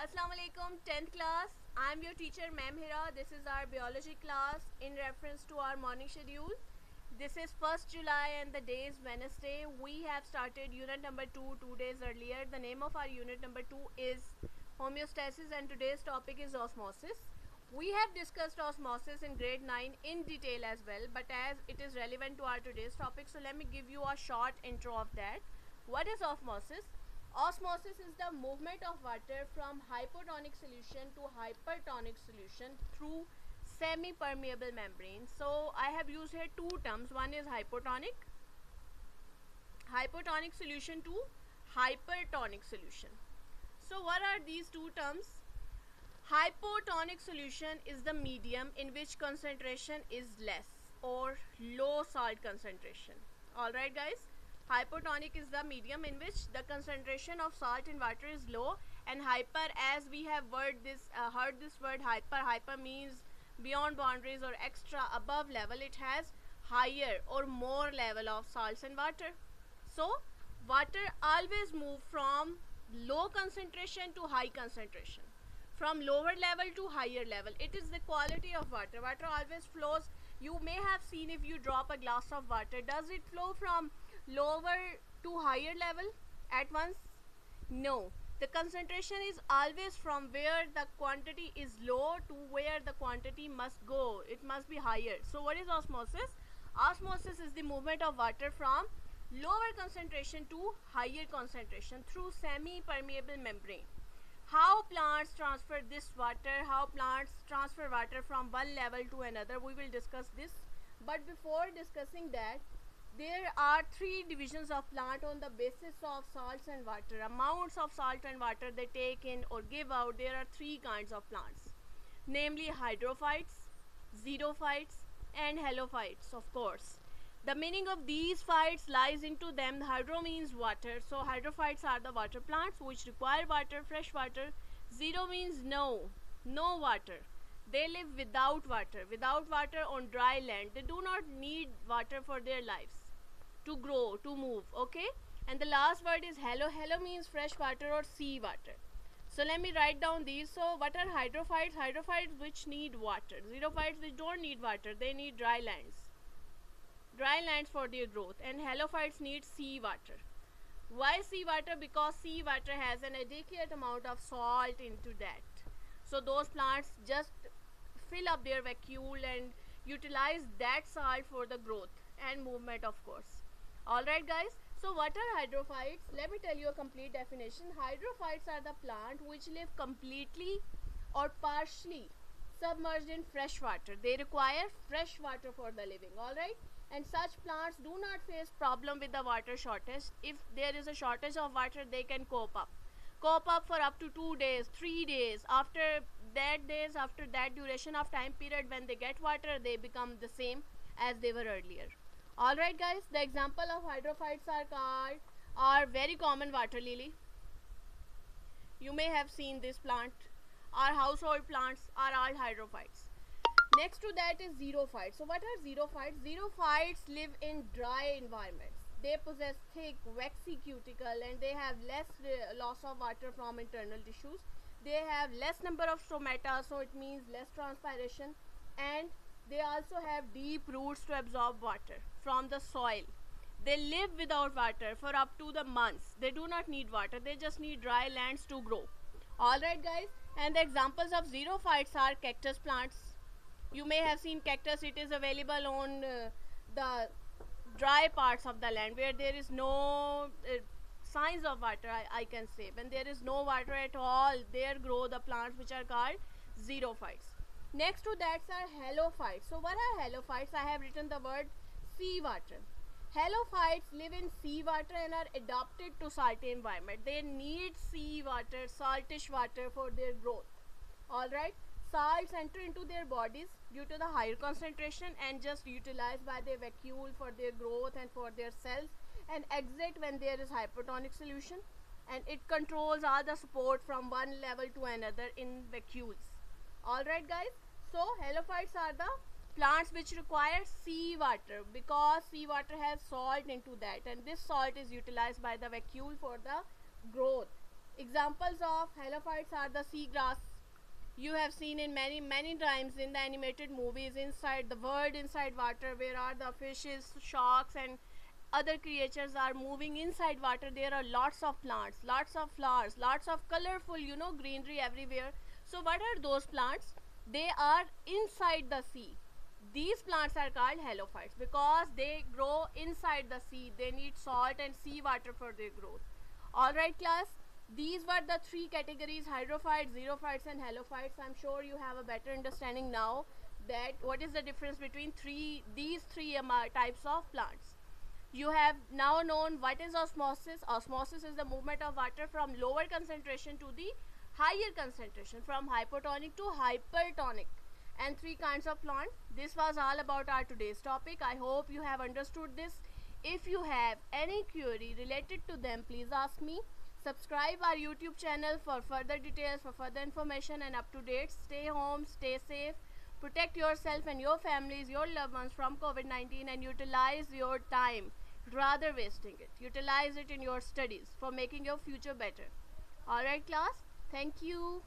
Assalamu alaikum 10th class. I am your teacher Ma'am Hira. This is our biology class in reference to our morning schedule. This is 1st July and the day is Wednesday. We have started unit number 2 2 days earlier. The name of our unit number 2 is homeostasis and today's topic is osmosis. We have discussed osmosis in grade 9 in detail as well, but as it is relevant to our today's topic, so let me give you a short intro of that. What is osmosis? Osmosis is the movement of water from hypotonic solution to hypertonic solution through semi-permeable membrane. So I have used here two terms. One is hypotonic solution to hypertonic solution. So what are these two terms? Hypotonic solution is the medium in which concentration is less or low salt concentration. Alright guys, hypotonic is the medium in which the concentration of salt in water is low, and hyper, as we have heard this word hyper means beyond boundaries or extra, above level. It has higher or more level of salts in water. So water always move from low concentration to high concentration, from lower level to higher level. It is the quality of water. Water always flows. You may have seen, if you drop a glass of water, does it flow from lower to higher level at once? No. The concentration is always from where the quantity is low to where the quantity must go. It must be higher. So what is osmosis? Osmosis is the movement of water from lower concentration to higher concentration through semi-permeable membrane. How plants transfer this water, how plants transfer water from one level to another, we will discuss this. But before discussing that, there are three divisions of plant on the basis of salts and water, amounts of salt and water they take in or give out. There are three kinds of plants, namely hydrophytes, xerophytes and halophytes. Of course, the meaning of these phytes lies into them. Hydro means water, so hydrophytes are the water plants which require water, fresh water. Xero means no water. They live without water on dry land. They do not need water for their lives to grow, to move, okay? And the last word is halo. Halo means fresh water or sea water. So let me write down these. So what are hydrophytes? Hydrophytes which need water. Xerophytes which don't need water, they need dry lands for their growth. And halophytes need sea water. Why sea water? Because sea water has an adequate amount of salt into that. So those plants just fill up their vacuole and utilize that salt for the growth and movement, of course. Alright guys, so what are hydrophytes? Let me tell you a complete definition. Hydrophytes are the plant which live completely or partially submerged in fresh water. They require fresh water for the living. Alright, and such plants do not face problem with the water shortage. If there is a shortage of water, they can cope up for up to 2 days, 3 days. After that duration of time period, when they get water, they become the same as they were earlier. Alright guys, the example of hydrophytes are very common. Water lily, you may have seen this plant. Our household plants are all hydrophytes. Next to that is xerophytes. So what are xerophytes? Xerophytes live in dry environments. They possess thick, waxy cuticle and they have less loss of water from internal tissues. They have less number of stomata, so it means less transpiration, and they also have deep roots to absorb water from the soil. They live without water for up to the months. They do not need water, they just need dry lands to grow. Alright guys, and the examples of xerophytes are cactus plants. You may have seen cactus. It is available on the dry parts of the land where there is no signs of water, I can say. When there is no water at all, there grow the plants which are called xerophytes. Next to that are halophytes. So what are halophytes? I have written the word sea water. Halophytes live in sea water and are adapted to salty environment. They need sea water, saltish water for their growth. Alright, salts enter into their bodies due to the higher concentration and just utilized by their vacuole for their growth and for their cells, and exit when there is hypertonic solution, and it controls all the support from one level to another in vacuoles. Alright guys, so halophytes are the plants which require sea water because sea water has salt into that, and this salt is utilized by the vacuole for the growth. Examples of halophytes are the seagrass. You have seen in many times in the animated movies, inside the world inside water, where are the fishes, sharks, and other creatures are moving inside water. There are lots of plants, lots of flowers, lots of colorful, greenery everywhere. So what are those plants? They are inside the sea. These plants are called halophytes because they grow inside the sea. They need salt and sea water for their growth. Alright class, these were the three categories: hydrophytes, xerophytes and halophytes. I'm sure you have a better understanding now that what is the difference between these three types of plants. You have now known what is osmosis. Osmosis is the movement of water from lower concentration to the higher concentration, from hypotonic to hypertonic, and three kinds of plant. This was all about our today's topic. I hope you have understood this. If you have any query related to them, please ask me. Subscribe our YouTube channel for further details, for further information and up to date. Stay home, stay safe, protect yourself and your families, your loved ones from COVID-19, and utilize your time rather wasting it. Utilize it in your studies for making your future better. Alright class, thank you.